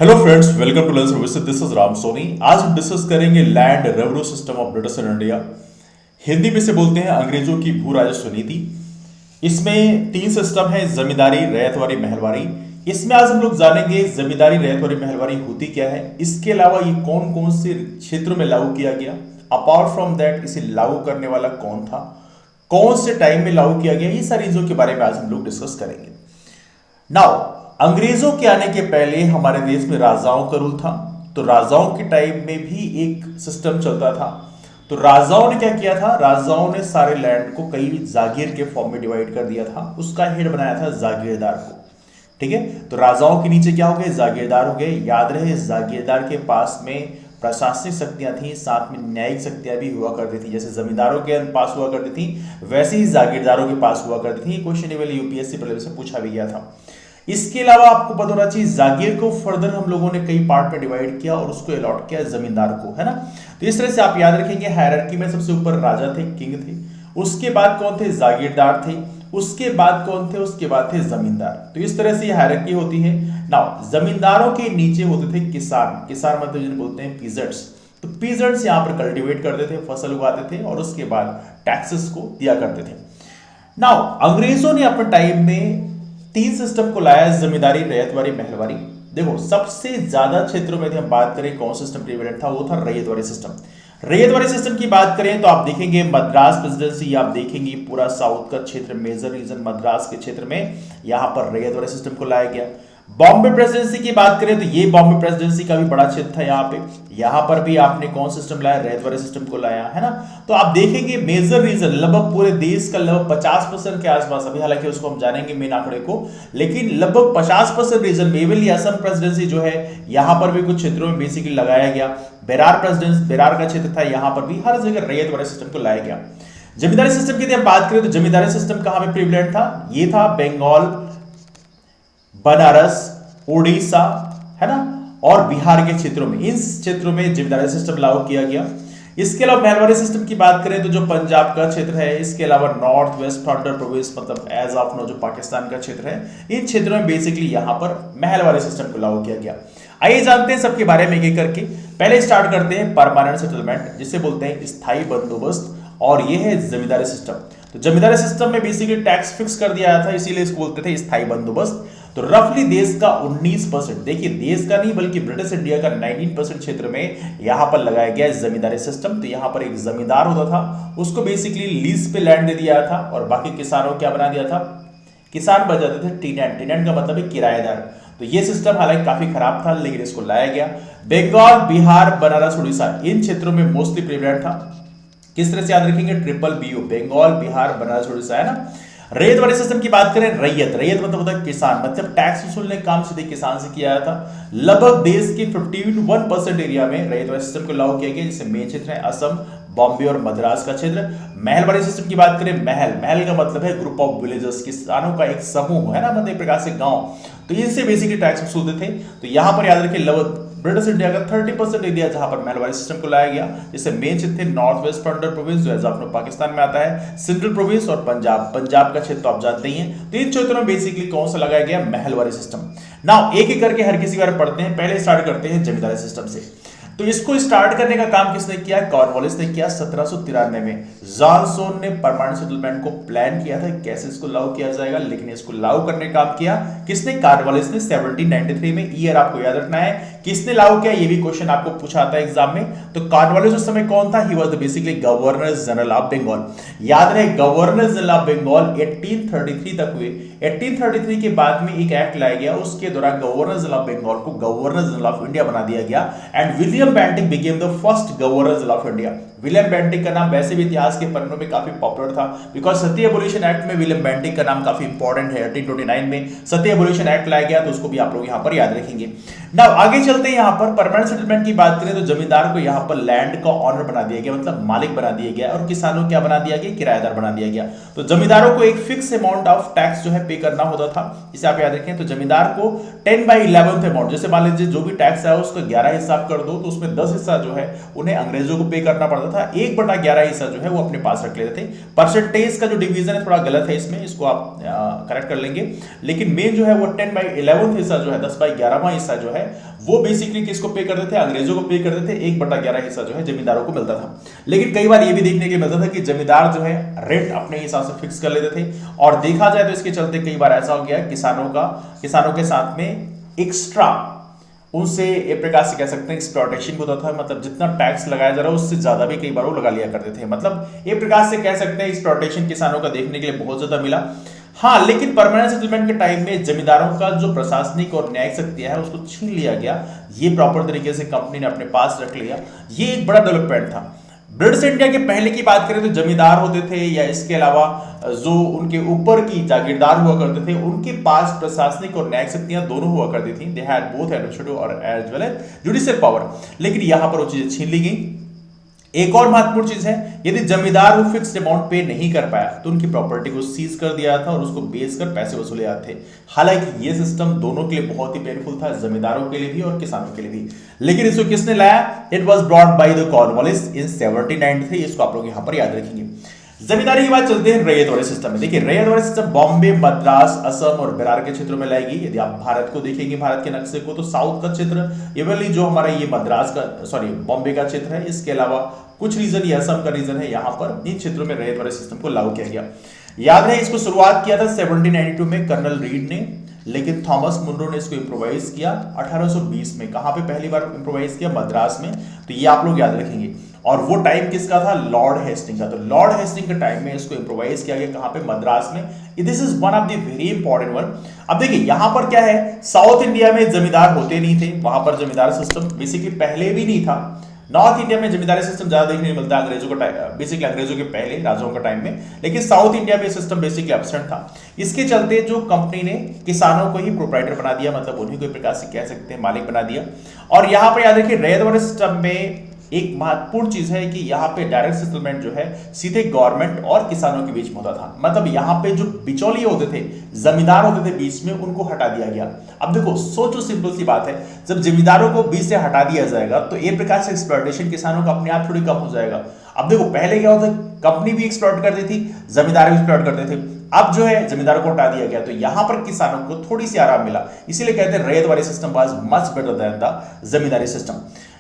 Hello friends, welcome to learn services. This is Ram Soni. आज हम discuss करेंगे land revenue system of British in India. Hindi में से बोलते हैं अंग्रेजों की भू राजस्व नीति। इसमें तीन सिस्टम है, जमींदारी, रैयतवारी, महलवारी। इसमें आज हम लोग जानेंगे जमींदारी, रैयतवारी, महलवारी होती क्या है, इसके अलावा ये कौन कौन से क्षेत्रों में लागू किया गया, अपार्ट फ्रॉम दैट इसे लागू करने वाला कौन था, कौन से टाइम में लागू किया गया, ये सारी चीजों के बारे में आज हम लोग डिस्कस करेंगे। नाउ अंग्रेजों के आने के पहले हमारे देश में राजाओं का रूल था। तो राजाओं के टाइम में भी एक सिस्टम चलता था। तो राजाओं ने क्या किया था, राजाओं ने सारे लैंड को कई जागीर के फॉर्म में डिवाइड कर दिया था। उसका हेड बनाया था जागीरदार को। ठीक है, तो राजाओं के नीचे क्या हो गए, जागीरदार हो गए। याद रहे, जागीरदार के पास में प्रशासनिक शक्तियां थी, साथ में न्यायिक शक्तियां भी हुआ करती थी। जैसे जमींदारों के पास हुआ करती थी, वैसे ही जागीरदारों के पास हुआ करती थी। क्वेश्चन यूपीएससी प्रीलिम्स से पूछा भी गया था। इसके अलावा आपको पता होना चाहिए, जागीर को फर्दर हम लोगों ने कई पार्ट में डिवाइड किया और उसको अलॉट किया जमींदार को, है ना। तो इस तरह से आप याद रखेंगे, हायरार्की में सबसे ऊपर राजा थे, किंग थे। उसके बाद कौन थे, जागीरदार थे। उसके बाद कौन थे, उसके बाद थे जमींदार। तो इस तरह से हायरार्की होती है। नाउ जमींदारों के नीचे होते थे किसान। किसान मतलब जिन्हें बोलते हैं पीजर्ट्स। तो पीजर्ट्स यहां पर कल्टीवेट करते थे, फसल उगाते थे और उसके बाद टैक्सेस को दिया करते थे। नाउ अंग्रेजों ने अपने टाइम में तीन सिस्टम को लाया, जमींदारी, रैयतवारी, महलवारी। देखो सबसे ज्यादा क्षेत्रों में हम बात करें कौन सिस्टम प्रीवेलेंट था, वो था रैयतवारी सिस्टम। रैयतवारी सिस्टम की बात करें तो आप देखेंगे मद्रास प्रेसिडेंसी, आप देखेंगे पूरा साउथ का क्षेत्र, मेजर रीजन मद्रास के क्षेत्र में यहां पर रैयतवारी सिस्टम को लाया गया। बॉम्बे प्रेसिडेंसी की बात करें तो ये बॉम्बे प्रेसिडेंसी का भी बड़ा क्षेत्र था यहाँ पे। यहाँ पर भी आपने कौन सिस्टम लाया, रैयतवारी सिस्टम को लाया, है ना। तो आप देखेंगे मेजर रीजन लगभग पूरे देश का लगभग 50% के आसपास, अभी हालांकि उसको हम जानेंगे मेन आंकड़े को, लेकिन लगभग 50% रीजन मेनली असम प्रेसिडेंसी जो है, यहाँ पर भी कुछ क्षेत्रों में बेसिकली लगाया गया। बेरार प्रेसिडेंसी, बेरार का क्षेत्र था, यहाँ पर भी हर जगह रैयतवारी सिस्टम को लाया गया। जमींदारी सिस्टम की हम बात करें तो जमींदारी सिस्टम कहां पे प्रीवलेंट था, ये था बंगाल, बनारस, उड़ीसा, है ना, और बिहार के क्षेत्रों में। इन क्षेत्रों में जमींदारी सिस्टम लागू किया गया। इसके अलावा महलवारी सिस्टम की बात करें तो जो पंजाब का क्षेत्र है, इसके अलावा नॉर्थ वेस्ट फ्रंटियर प्रोविंस मतलब एज ऑफ नो जो पाकिस्तान का क्षेत्र है, इन क्षेत्रों में बेसिकली यहां पर महलवारी सिस्टम को लागू किया गया। आइए जानते हैं सबके बारे में एक एक करके। पहले स्टार्ट करते हैं परमानेंट सेटलमेंट, जिसे बोलते हैं स्थायी बंदोबस्त, और यह है जमींदारी सिस्टम। तो जमींदारी सिस्टम में बेसिकली टैक्स फिक्स कर दिया था, इसीलिए इसको बोलते थे स्थायी बंदोबस्त। तो रफली देश का 19%, देखिए देश का नहीं बल्कि ब्रिटिश इंडिया का 19% क्षेत्र में यहां पर लगाया गया जमींदारी सिस्टम। तो यहां पर एक जमींदार होता था, उसको बेसिकली लीज पे लैंड दे दिया था और बाकी किसानों को क्या बना दिया था, किसान बन जाते थे टीनेंट। टीनेंट का मतलब है किराएदार। तो ये सिस्टम हालांकि काफी खराब था, लेकिन इसको लाया गया। बंगाल, बिहार, बनारस, उड़ीसा, इन क्षेत्रों में मोस्टली प्रीवलेंट था। किस तरह से याद रखेंगे, ट्रिपल BO, बंगाल, बिहार, बनारस, उड़ीसा, है ना। रैयतवारी सिस्टम की बात करें, रैयत, रैयत मतलब होता है किसान, मतलब टैक्स वसूलने का काम सीधे किसान से किया जाता था। लगभग देश के 51% एरिया में रैयतवारी सिस्टम को लागू किया गया, जिससे मेन क्षेत्र है असम, बॉम्बे और मद्रास का क्षेत्र। महलवारी सिस्टम की बात करें, महल, महल का मतलब है ग्रुप ऑफ विलेजेस, किसानों का एक समूह, है ना, मतलब एक प्रकार से गांव। तो इनसे बेसिकली टैक्स वसूलते थे। तो यहां पर याद रखिए लगभग ब्रिटिश इंडिया का 30% एरिया जहां पर महलवारी सिस्टम को लाया गया, जिससे मेन क्षेत्र थे नॉर्थ वेस्ट फ्रंटियर प्रोविंस जो अपने पाकिस्तान में आता है, सेंट्रल प्रोविंस और पंजाब। पंजाब का क्षेत्र तो आप जानते ही हैं। तो इन क्षेत्रों में बेसिकली कौन सा लगाया गया, महलवारी सिस्टम। नाउ एक एक करके हर किसी बारे पढ़ते हैं। पहले स्टार्ट करते हैं जमींदारी सिस्टम से। तो इसको स्टार्ट करने का काम किसने किया, कॉर्नवालिस ने किया। 1793 में जॉनसन ने परमानेंट सेटलमेंट को प्लान किया था कैसे इसको लागू किया जाएगा, लेकिन इसको लागू करने का काम किया किसने, कॉर्नवालिस ने। 1793 में, ईयर आपको याद रखना है, किसने लागू किया, ये भी क्वेश्चन आपको पूछा आता है एग्जाम में। तो कॉर्नवालिस उस समय कौन था, he was basically governor general of Bengal. याद रहे गवर्नर जनरल ऑफ बंगाल 1833 तक हुए। 1833 के बाद में एक एक्ट लाया गया, उसके दौरान गवर्नर जनरल ऑफ बंगाल को गवर्नर जनरल ऑफ इंडिया बना दिया गया and William Bentinck became the first governor general of India. William Bentinck का नाम वैसे भी इतिहास के पन्नों में काफी पॉपुलर था, बिकॉज सती एबोलिशन एक्ट में विलियम बेंटिक का नाम काफी इंपॉर्टेंट है। 1829 में सती एबोलिशन एक्ट लाया गया, तो उसको भी आप लोग यहां पर याद रखेंगे। नाउ आगे चलते हैं यहाँ पर परमानेंट सेटलमेंट की बात करें तो जमींदार को यहाँ पर लैंड का ऑनर बना दिया गया, मतलब मालिक बना दिया गया, और किसानों को क्या बना दिया गया, किराएदार बना दिया गया। तो जमींदारों को एक फिक्स अमाउंट ऑफ टैक्स जो है पे करना होता था, इसे आप याद रखें। तो जमींदार को 10/11 अमाउंट, जैसे मान लीजिए जो भी टैक्स है उसका 11 हिस्सा कर दो, तो उसमें 10 हिस्सा जो है उन्हें अंग्रेजों को पे करना पड़ता था, 1/11 हिस्सा जो है वो अपने पास रख लेते थे। परसेंटेज का जो डिवीजन है थोड़ा गलत है इसमें, इसको आप करेक्ट कर लेंगे, लेकिन मेन जो है वो 10/11 हिस्सा जो है 10/11वां हिस्सा जो है वो बेसिकली किसको पे करते थे, अंग्रेजों को पे करते थे। 1/11 हिस्सा जो है जमींदारों को मिलता था। लेकिन कई बार ये भी देखने के लिए मिलता था कि जमींदार जो है रेट अपने हिसाब से फिक्स कर लेते थे, और देखा जाए तो इसके चलते कई बार ऐसा हो गया किसानों के साथ में एक्स्ट्रा उनसे एक प्रकार से कह सकते हैं एक्सप्लॉयटेशन होता था, मतलब जितना टैक्स लगाया जा रहा है उससे ज्यादा भी कई बार वो लगा लिया करते थे। मतलब एक प्रकार से कह सकते हैं एक्सप्लॉयटेशन किसानों का देखने के लिए बहुत ज्यादा मिला। हाँ, लेकिन परमानेंट सेटलमेंट के टाइम में जमींदारों का जो प्रशासनिक और न्यायिक शक्तियां है उसको छीन लिया गया, ये प्रॉपर तरीके से कंपनी ने अपने पास रख लिया। ये एक बड़ा डेवलपमेंट था। ब्रिटिश इंडिया के पहले की बात करें तो जमींदार होते थे, या इसके अलावा जो उनके ऊपर की जागीरदार हुआ करते थे, उनके पास प्रशासनिक और न्यायिक शक्तियां दोनों हुआ करती थी। दे हैड बोथ एडमिनिस्ट्रेटिव और as well as judicial power. लेकिन यहां पर वो चीजें छीन ली गई। एक और महत्वपूर्ण चीज है, यदि जमींदार वो फिक्स्ड अमाउंट पे नहीं कर पाया तो उनकी प्रॉपर्टी को सीज कर दिया था और उसको बेचकर पैसे वसूले जाते थे। हालांकि ये सिस्टम दोनों के लिए बहुत ही पेनफुल था, जमींदारों के लिए भी और किसानों के लिए भी। लेकिन इसको किसने लाया? It was brought by the Cornwallis in 1793। इसको आप लोग यहां पर याद रखेंगे। जमींदारी की बात चलते हैं रैयत वाले सिस्टम में। देखिए रैयत वाले सिस्टम बॉम्बे, मद्रास, असम और बेरार के क्षेत्रों में लाएगी। यदि आप भारत को देखेंगे, भारत के नक्शे को, तो साउथ का क्षेत्र इवनली जो हमारा ये मद्रास का बॉम्बे का क्षेत्र है, इसके अलावा कुछ रीजन ये असम का रीजन है, यहां पर इन क्षेत्रों में रैयत वाले सिस्टम को लागू किया गया। याद है इसको शुरुआत किया था 1792 में कर्नल रीड ने, लेकिन थॉमस मुनरो ने इसको इंप्रोवाइज किया 1820 में। कहां पे पहली बार इंप्रोवाइज किया? मद्रास में। तो ये आप लोग याद रखेंगे। और वो टाइम किसका था? लॉर्ड हेस्टिंग का। तो लॉर्ड हेस्टिंग के टाइम में इसको इंप्रोवाइज किया गया। कहां पे? मद्रास में। This is one of the very important one. अब देखिए यहां पर क्या है, साउथ इंडिया में जमींदार होते नहीं थे, वहां पर जमींदार सिस्टम बेसिकली पहले भी नहीं था। नॉर्थ इंडिया में जमींदारी सिस्टम ज्यादा देखने को मिलता है अंग्रेजों का बेसिकली अंग्रेजों के पहले राजाओं का टाइम में, लेकिन साउथ इंडिया में सिस्टम बेसिकली एब्सेंट था। इसके चलते जो कंपनी ने किसानों को ही प्रोप्राइटर बना दिया, मतलब उन्हीं को एक प्रकार से कह सकते हैं मालिक बना दिया। और यहां पर याद रखिए रैयत वाले सिस्टम में एक महत्वपूर्ण चीज है कि यहाँ पे डायरेक्ट सेटलमेंट जो है सीधे गवर्नमेंट और किसानों के बीच में होता था। मतलब यहाँ पे जो बिचौलिए होते थे, जमींदार होते थे बीच में, उनको हटा दिया गया। अब देखो सोचो, सिंपल सी बात है, जब जमींदारों को बीच से हटा दिया जाएगा तो एक प्रकार से एक्सप्लॉयटेशन किसानों का अपने आप थोड़ी कम हो जाएगा। अब देखो पहले क्या होता, कंपनी भी एक्सप्लॉयट करती थी, जमींदार भी एक्सप्लॉयट करते थे। अब जो है जमींदारों को हटा दिया गया तो यहां पर किसानों को थोड़ी सी आराम मिला। इसीलिए कहते हैं रैयत वाले system was much better than the zamindari system.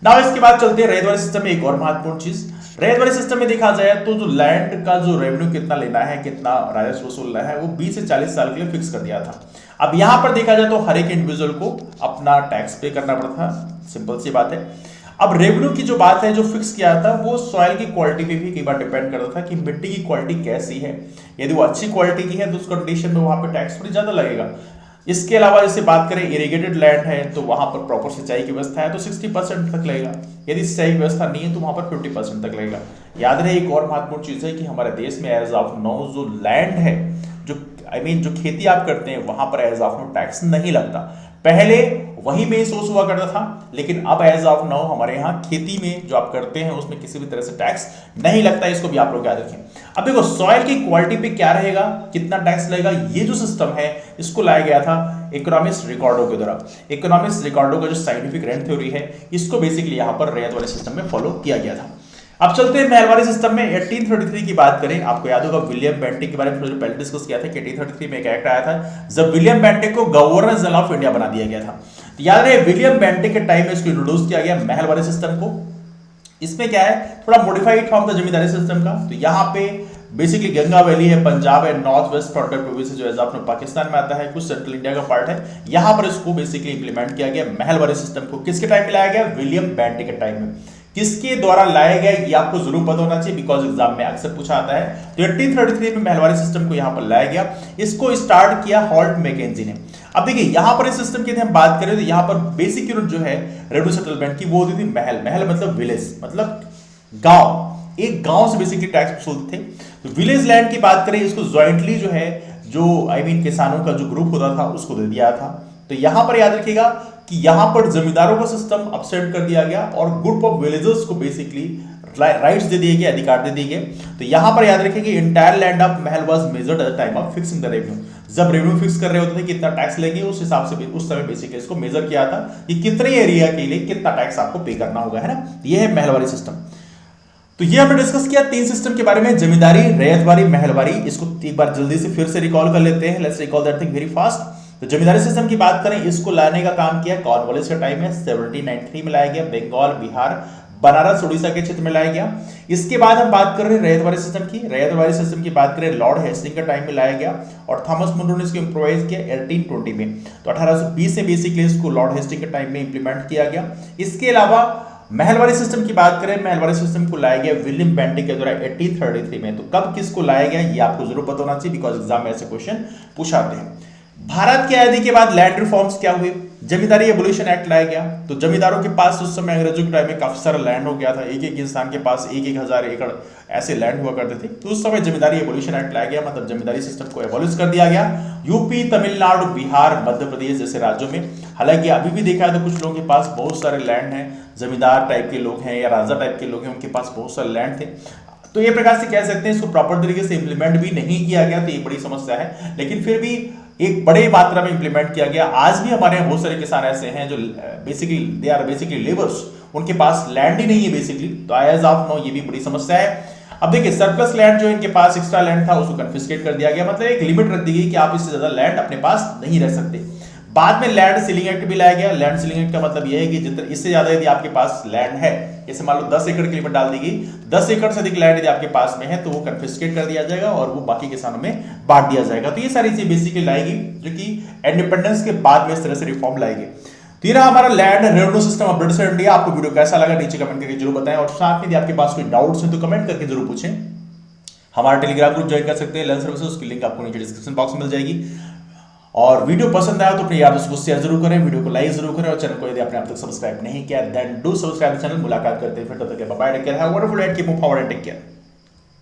Now इसके बाद चलते हैं रैयत वाले सिस्टम में एक और महत्वपूर्ण चीज। रैयत वाले सिस्टम में देखा जाए तो जो लैंड का जो रेवेन्यू कितना लेना है, कितना राजस्व वसूलना है, वो 20 से 40 साल के लिए फिक्स कर दिया था। अब यहां पर देखा जाए तो हर एक इंडिविजुअल को अपना टैक्स पे करना पड़ता था, सिंपल सी बात है। अब रेवेन्यू की जो बात है जो फिक्स किया था वो सॉइल की क्वालिटी पे भी कई बार डिपेंड करता था कि मिट्टी की क्वालिटी कैसी है। यदि वो अच्छी क्वालिटी की है तो उस कंडीशन में वहां पे टैक्स थोड़ी ज्यादा लगेगा। इसके अलावा जैसे बात करें इरिगेटेड लैंड है तो वहां पर प्रॉपर सिंचाई की व्यवस्था है तो 60% तक लगेगा। यदि सिंचाई की व्यवस्था नहीं है तो वहां पर 50% तक लगेगा। याद रहे एक और महत्वपूर्ण चीज है कि हमारे देश में एज ऑफ नाउ जो लैंड है, जो जो खेती आप करते हैं वहां पर एज ऑफ नाउ टैक्स नहीं लगता। पहले वही मेन सोर्स हुआ करता था, लेकिन अब एज ऑफ नाउ हमारे यहाँ खेती में जो आप करते हैं उसमें किसी भी तरह से टैक्स नहीं लगता। इसको भी आप लोग याद रखें। अब देखो सॉइल की क्वालिटी पे क्या रहेगा, कितना टैक्स लगेगा, ये जो सिस्टम है इसको लाया गया था इकोनॉमिस्ट रिकॉर्डो के द्वारा। इकोनॉमिस्ट रिकॉर्डो का जो साइंटिफिक रेंट थ्योरी है इसको बेसिकली यहाँ पर रैयत वाले सिस्टम में फॉलो किया गया था। अब चलते हैं महल वाले सिस्टम में। 1833 की बात करें, आपको याद होगा विलियम बेंटिक के बारे में पहले डिस्कस किया था कि 1833 में एक एक्ट आया था जब विलियम बेंटिक को गवर्नर जनरल ऑफ इंडिया बना दिया गया था। तो याद रहे विलियम बेंटिक के टाइम में इसको इंट्रोड्यूस किया गया महल वाले सिस्टम को। इसमें क्या है, थोड़ा मॉडिफाइड फॉर्म था जमींदारी सिस्टम का। तो यहाँ पे बेसिकली गंगा वैली है, पंजाब है, नॉर्थ वेस्ट फ्रंटियर प्रोविंस जो है अपने पाकिस्तान में आता है, कुछ सेंट्रल इंडिया का पार्ट है, यहां पर इसको बेसिकली इंप्लीमेंट किया गया महल वाले सिस्टम को। किसके टाइम में लाया गया? विलियम बेंटिक के टाइम में। किसके द्वारा लाया गया ये आपको जरूर पता होना चाहिए, बिकॉज एग्जाम में अक्सर पूछा आता है। तो 1833 में महल वाले सिस्टम को यहां पर लाया गया। इसको स्टार्ट किया हॉल्ट मैकेंजी ने। अब देखिए यहां पर इस सिस्टम की हम बात करें तो यहां पर बेसिक यूनिट जो है रेवेन्यू सेटलमेंट की वो होती थी महल। महल मतलब विलेज, मतलब गांव। एक गांव से बेसिकली टैक्स वसूलते थे। तो विलेज लैंड की बात करें, इसको ज्वाइंटली जो है जो किसानों का जो ग्रुप होता था उसको दे दिया था। तो यहां पर याद रखिएगा कि यहां पर जमींदारों का सिस्टम अपसेट कर दिया गया और ग्रुप ऑफ विलेजर्स को बेसिकली राइट्स दे दिए गए, अधिकार दे दिए गए। तो यहां पर याद रखें कि entire land of Mahal was measured at the time of fixing the revenue. जब रेवेन्यू फिक्स कर रहे होते थे कितना टैक्स लेंगे, उस हिसाब से उस समय बेसिकली इसको मेजर किया था कि कितने एरिया के लिए कितना टैक्स आपको पे करना होगा, है ना। ये है महलवारी सिस्टम। तो ये हमने डिस्कस किया 3 सिस्टम के बारे में, जमींदारी, रैयतवारी, महलवारी। इसको एक बार जल्दी से फिर से रिकॉल कर लेते हैं। Let's recall that thing very fast. तो जमींदारी सिस्टम की बात करें, इसको लाने का काम किया कॉर्नवालिस का टाइम है, 1793 में लाया गया। बंगाल, बिहार, बनारस, उड़ीसा के क्षेत्र में लाया गया। इसके बाद हम बात कर रहे हैं रैयतवारी सिस्टम की। रैयतवारी सिस्टम की बात करें, लॉर्ड हेस्टिंग का टाइम में लाया गया और थॉमस मुनरो ने इसको इंप्रोवाइज किया 1820 में। तो 1820 में बेसिकली इसको लॉर्ड हेस्टिंग के टाइम में इंप्लीमेंट किया गया। इसके अलावा महलवारी सिस्टम की बात करें, महलवारी सिस्टम को लाया गया विलियम बेंटिक के द्वारा 1833 में। तो कब किसको लाया गया ये आपको जरूर पता होना चाहिए, बिकॉज एग्जाम में ऐसे क्वेश्चन पूछाते हैं। भारत की आजादी के बाद लैंड रिफॉर्म्स क्या हुए? जमींदारी एबोलिशन एक्ट लाया गया। तो जमींदारों के पास उस समय अंग्रेजों के टाइम में काफी सारा लैंड हो गया था, एक एक इंसान के पास 1,000 एकड़ ऐसे लैंड हुआ करते थे। तो उस समय जमींदारी एबोलिशन एक्ट लाया गया, मतलब जमींदारी सिस्टम को एबॉलिश कर दिया गया। यूपी, तमिलनाडु, बिहार, मध्य प्रदेश जैसे राज्यों में। हालांकि अभी भी देखा है तो कुछ लोगों के पास बहुत सारे लैंड हैं, जमींदार टाइप के लोग हैं या राजा टाइप के लोग हैं, उनके पास बहुत सारे लैंड थे। तो ये प्रकार से कह सकते हैं इसको प्रॉपर तरीके से इंप्लीमेंट भी नहीं किया गया, तो ये बड़ी समस्या है। लेकिन फिर भी एक बड़े मात्रा में इंप्लीमेंट किया गया। आज भी हमारे यहाँ बहुत सारे किसान ऐसे हैं जो basically they are basically labours, उनके पास लैंड ही नहीं है बेसिकली। तो एज ऑफ नो ये भी बड़ी समस्या है। अब देखिए सरप्लस लैंड जो इनके पास एक्स्ट्रा लैंड था उसको कन्फिस्केट कर दिया गया, मतलब एक लिमिट रख दी गई कि आप इससे ज्यादा लैंड अपने पास नहीं रह सकते। बाद में लैंड सीलिंग एक्ट भी लाया गया। लैंड सीलिंग एक्ट का मतलब यह है कि जितना इससे ज्यादा यदि आपके पास लैंड है, जैसे मान लो 10 एकड़ की लिमिट डाल दी गई, 10 एकड़ से अधिक लैंड यदि आपके पास में है तो वो कन्फिस्केट कर दिया जाएगा और वो बाकी किसानों में बांट दिया जाएगा। तो ये सारी चीजें बेसिकली लाएगी जो कि इंडिपेंडेंस के बाद में इस तरह से रिफॉर्म लाएगी। तो ये रहा हमारा land revenue system of British India. आपको वीडियो कैसा लगा नीचे कमेंट करके जरूर बताएं और साथ में यदि आपके पास कोई डाउट्स हैं तो कमेंट करके जरूर पूछें। हमारा टेलीग्राम ग्रुप ज्वाइन कर सकते हैं लर्न सर्विसेज, उसकी लिंक आपको नीचे डिस्क्रिप्शन बॉक्स में मिल जाएगी। और वीडियो पसंद आया तो अपने यार दोस्तों को शेयर जरूर करें, वीडियो को लाइक जरूर करें और चैनल को यदि आपने अब तक सब्सक्राइब नहीं किया देन डू सब्सक्राइब चैनल। मुलाकात करते हैं फिर, तब तक bye, take care, have a wonderful day, keep move forward and take care.